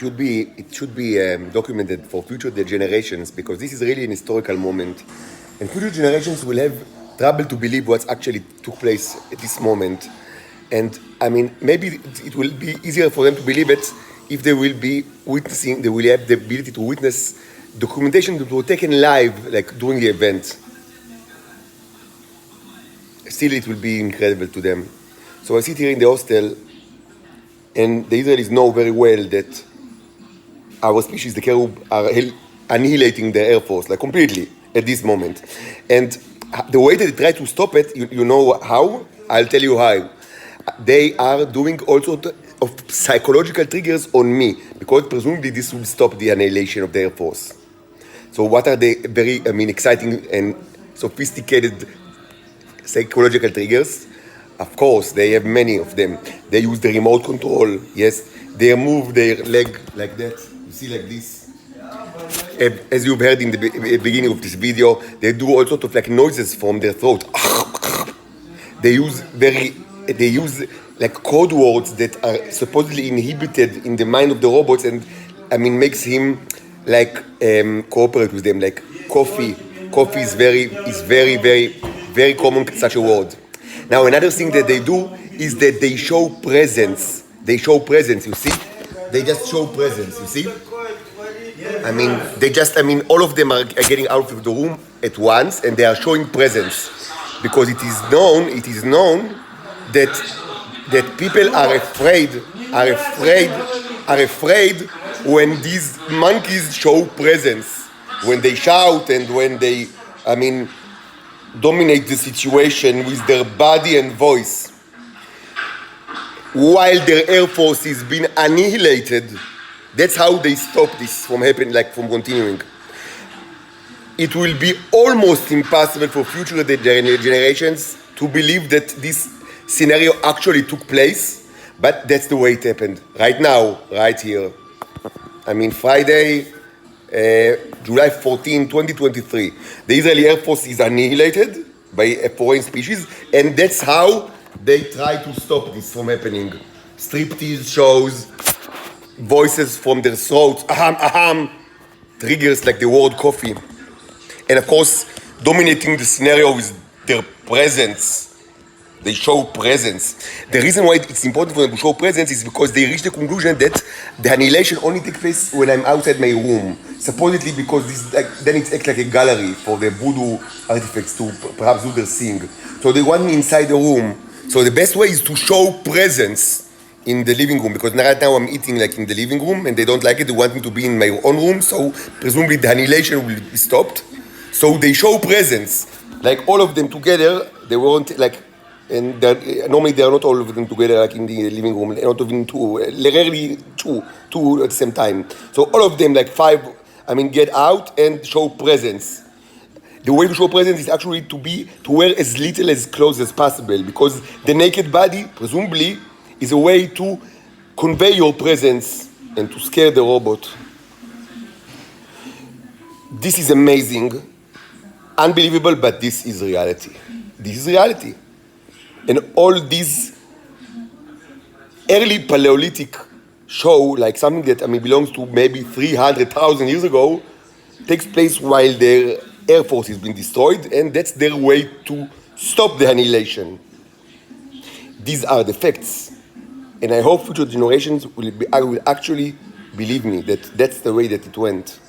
it should be documented for future generations, because this is really an historical moment, and future generations will have trouble to believe what's actually took place at this moment. And I mean, maybe it will be easier for them to believe it if they will be witnessing. They will have the ability to witness documentation that were taken live, like during the event. Still, it will be incredible to them. So I sit here in the hostel, and the Israelis know very well that our species, the Kerub, are annihilating the Air Force, like completely, at this moment. And the way that they try to stop it, you know how? I'll tell you how. They are doing all sorts of psychological triggers on me, because presumably this will stop the annihilation of the Air Force. So what are the very, exciting and sophisticated psychological triggers? Of course, they have many of them. They use the remote control, yes. They move their leg like that, you see, like this. As you've heard in the beginning of this video, they do all sorts of like noises from their throat. They use like code words that are supposedly inhibited in the mind of the robots, and makes him like cooperate with them. Like coffee is very common, such a word. Now another thing that they do is that they show presence. You see? They just show presence, you see? All of them are getting out of the room at once, and they are showing presence, because it is known that people are afraid when these monkeys show presence, when they shout and when they, dominate the situation with their body and voice. While their Air Force is being annihilated, that's how they stop this from happening, like from continuing. It will be almost impossible for future generations to believe that this scenario actually took place, but that's the way it happened. Right now, right here. Friday, July 14, 2023. The Israeli Air Force is annihilated by a foreign species, and that's how they try to stop this from happening. Striptease shows, voices from their throats, triggers like the word coffee. And of course, dominating the scenario is their presence. They show presence. The reason why it's important for them to show presence is because they reach the conclusion that the annihilation only takes place when I'm outside my room. Supposedly because then it acts like a gallery for the voodoo artifacts to perhaps do their thing. So they want me inside the room. So the best way is to show presence in the living room, because right now I'm eating like in the living room and they don't like it. They want me to be in my own room, so presumably the annihilation will be stopped. So they show presence. Like all of them together, they won't like, and normally they are not all of them together like in the living room, not even two, rarely two at the same time. So all of them, like five, get out and show presence. The way to show presence is actually to wear as little as clothes as possible, because the naked body, presumably, is a way to convey your presence and to scare the robot. This is amazing, unbelievable, but this is reality. This is reality. And all these early Paleolithic show, like something that belongs to maybe 300,000 years ago, takes place while their Air Force is being destroyed, and that's their way to stop the annihilation. These are the facts, and I hope future generations will actually believe me that that's the way that it went.